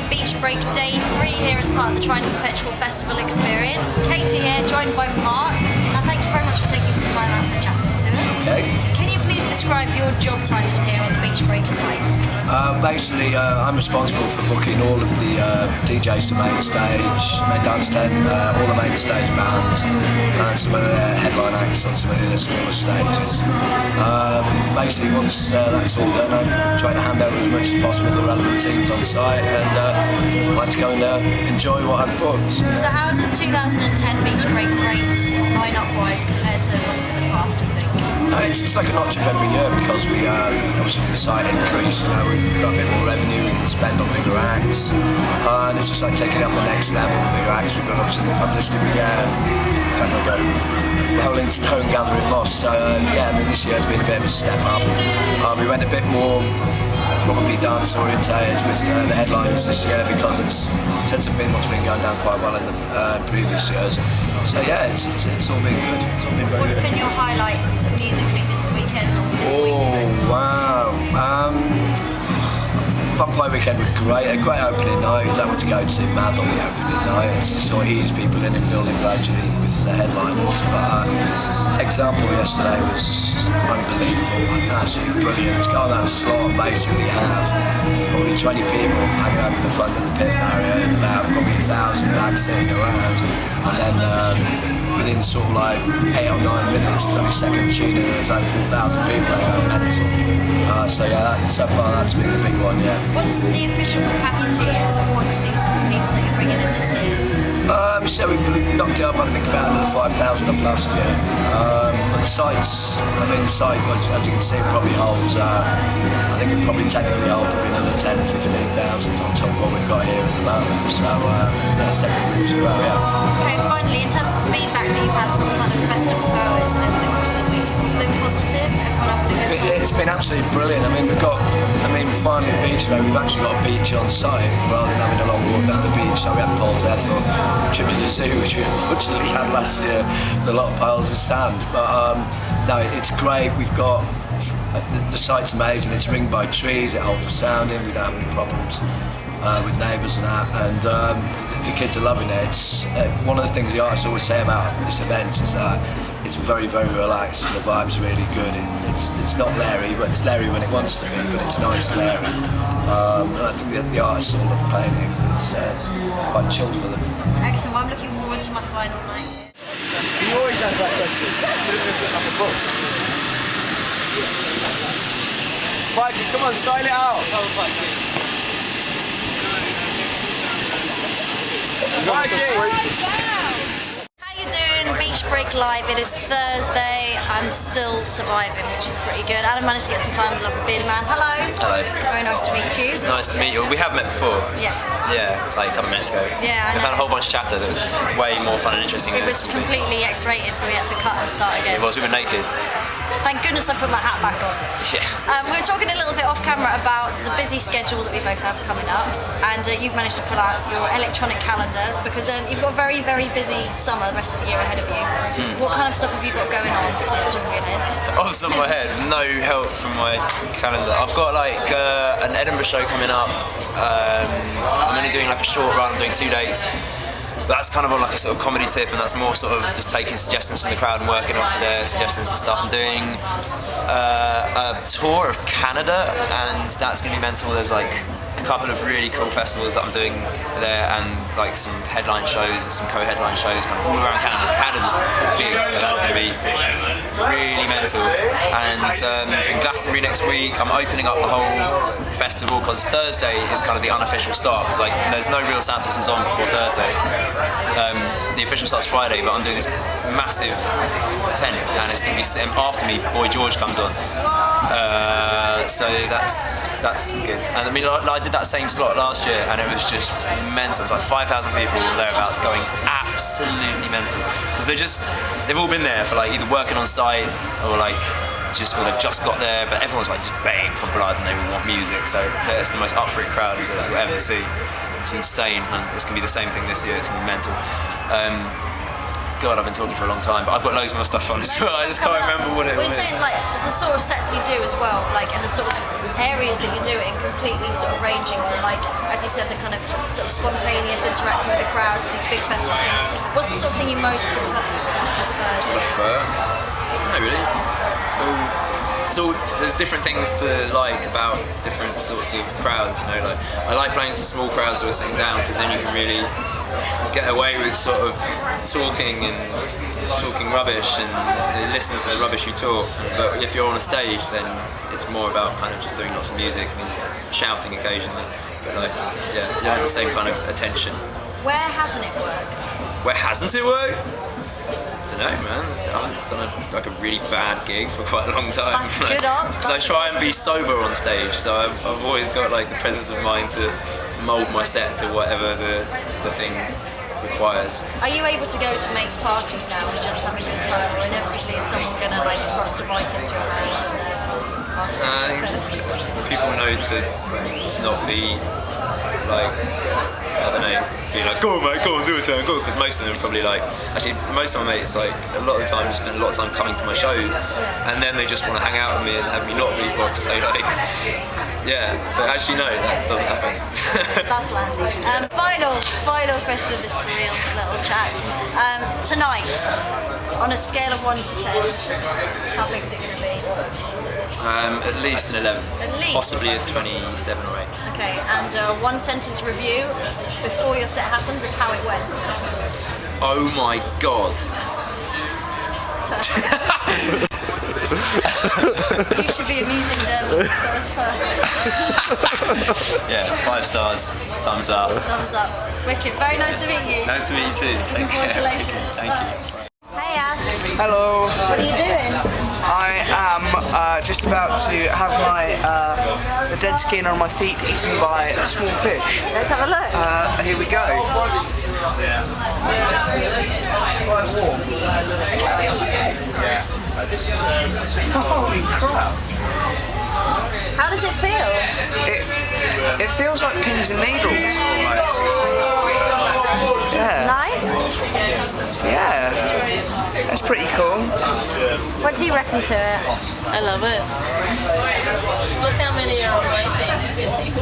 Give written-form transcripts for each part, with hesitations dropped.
Beach Break Day 3 here as part of the Trident Perpetual Festival experience. Katie here, joined by Mark. Thank you very much for taking some time out for chatting to us. Okay. Can you please describe your job title here on the Beach Break site? Basically, I'm responsible for booking all of the DJs to main stage, main dance tent, all the main stage bands, and some of the headline acts on some of the smaller stages. Basically, once that's all done, I'm trying to hand over as much as possible to the relevant teams on site, and I like to go and enjoy what I've booked. So how does 2010 Beach Break rate line-up-wise compared to ones in the past, do you think? It's just like a notch up every year because we obviously the site increase, we've got a bit more revenue we can spend on bigger acts, and it's just like taking up the next level with bigger acts. We've got obviously the publicity we get, it's kind of like a rolling stone gathering moss. So this year's been a bit of a step up. We went a bit more probably dance orientated with the headliners this year because it tends to have been what's been going down quite well in the previous years. So yeah, it's all been good. It's all been very What's good. been your highlight sort of musically this weekend or this week? Oh wow! Vampire Weekend was great. A great opening night. You don't want to go too mad on the opening night. It's just sort of ease people in and building gradually with the headliners. But example yesterday was unbelievable, absolutely brilliant. It's got that slot basically have probably 20 people hanging out in the front of the pit area and about probably 1,000 lads sitting around, and then within sort of like 8 or 9 minutes it was only second tune and there's over 4,000 people hanging out mental. So yeah, so far that's been the big one, yeah. What's the official capacity and sort of quantities of people that you're bringing in this year? So we've knocked it up, I think, about another 5,000 of last year. But the site was, as you can see, it probably holds, I think it probably technically holds probably another 10, 15,000 on top of what we've got here at the moment. So that's definitely room to grow, yeah. Okay, finally, in terms of feedback that you've had from kind of festival goers over the course of the week, been positive? Everyone having a good time? It's been absolutely brilliant. Finally beach, we've actually got a beach on site rather than having a long walk down the beach. So we had poles there for trip to the zoo, which we unfortunately had last year, with a lot of piles of sand. But no, it's great. We've got the site's amazing. It's ringed by trees. It holds the sound in. We don't have any problems with neighbours and that. And the kids are loving it. It's one of the things the artists always say about this event is that it's very, very relaxed and the vibe's really good. It's not Larry, but it's Larry when it wants to be, but it's nice Larry. I think the artists all love playing it because it's quite chilled for them. Excellent. Well, I'm looking forward to my final night. He always has that question. Like a book. Mikey, come on, style it out. Mikey! How you doing? Beach Break Live. It is Thursday. I'm still surviving, which is pretty good. Adam managed to get some time with lovely Beardyman. Hello. Hello. Very nice to meet you. It's nice to meet you. We have met before. Yes. Yeah, like a couple of minutes ago. Yeah, I We've had a know. whole bunch of chatter that was way more fun and interesting. It was completely X-rated, so we had to cut and start again. It was. We were naked. Thank goodness I put my hat back on. Yeah. We were talking a little bit off camera about the busy schedule that we both have coming up, and you've managed to pull out your electronic calendar because you've got a very, very busy summer, the rest of the year ahead of you. What kind of stuff have you got going on off the top of your head? Off the top of my head, no help from my calendar. I've got like an Edinburgh show coming up. I'm only doing like a short run, I'm doing 2 days. That's kind of on like a sort of comedy tip, and that's more sort of just taking suggestions from the crowd and working off of their suggestions and stuff. I'm doing a tour of Canada, and that's going to be mental. There's like a couple of really cool festivals that I'm doing there, and like some headline shows and some co-headline shows kind of all around Canada. Canada's big, so that's going to be really mental. And doing Glastonbury next week. I'm opening up the whole festival because Thursday is kind of the unofficial start, because like there's no real sound systems on before Thursday. The official starts Friday, but I'm doing this massive tent, and it's going to be after me. Boy George comes on, so that's good. And I mean, I did that same slot last year, and it was just mental. It was like 5,000 people thereabouts, going absolutely mental because they've all been there for like either working on site or like they've just got there, but everyone's like just baying for blood and they all want music. So it's the most up for it crowd you'll ever see. It's insane, and it's going to be the same thing this year. It's going to be mental. God, I've been talking for a long time, but I've got loads more stuff on as well. I just can't remember what it Well, was. you're saying like the sort of sets you do as well, like and the sort of areas that you're doing, completely sort of ranging from like, as you said, the kind of sort of spontaneous interacting with the crowd to these big festival things. What's the sort of thing you most prefer? No, really. So there's different things to like about different sorts of crowds. You know, like I like playing to small crowds or sitting down because then you can really get away with sort of talking rubbish and listening to the rubbish you talk. But if you're on a stage, then it's more about kind of just doing lots of music and shouting occasionally. But like, yeah, you have the same kind of attention. Where hasn't it worked? Where hasn't it worked? I don't know, man. I haven't done like a really bad gig for quite a long time. That's a good answer. Because I try and be sober on stage, so I've always got like the presence of mind to mould my set to whatever the thing requires. Are you able to go to mates' parties now and just have a good time, or inevitably is someone going to like thrust a mic into your hand and ask you to People know to not be like, I don't know, be like, go on mate, go on, do a turn, go, because most of them are probably like, actually most of my mates like a lot of the time spend a lot of time coming to my shows and then they just want to hang out with me and have me not beatbox, so like, yeah, so actually no, that doesn't happen. That's landing. Final question of this surreal little chat. Tonight, on a scale of 1 to 10, how big is it going to be? At least an 11. At least? Possibly a 27 or 8. Okay, and one sentence review before your set happens of how it went. Oh my god. You should be a music journalist, so that's perfect. Yeah, 5 stars, thumbs up. Thumbs up. Wicked. Very nice to meet you. Nice to meet you too. Looking Take forward to care. later. Thank you. Hey Ash. Hello. What are you doing? I am just about to have my the dead skin on my feet eaten by a small fish. Let's have a look. Here we go. It's quite warm. Holy crap! How does it feel? It feels like pins and needles almost. Yeah. Nice? Yeah. That's pretty cool. What do you reckon to it? I love it. Look how many are on my thing.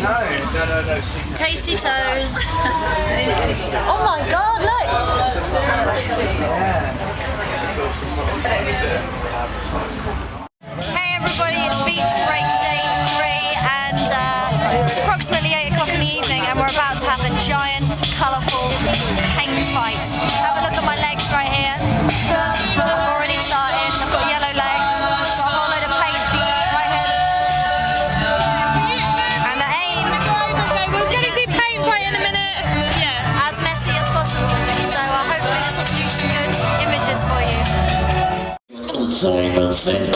No. Tasty toes. Oh my god, look! Hey everybody, it's beach break day 3 and it's approximately 8 o'clock in the evening and we're about to have a giant, colourful paint fight. Have a look at my legs right here. I've already started, I've got yellow legs, I've got a whole load of paint right here. And the aim We're going to do paint fight in a minute. Yeah. as messy as possible. So hopefully this will produce some good images for you. Simon said,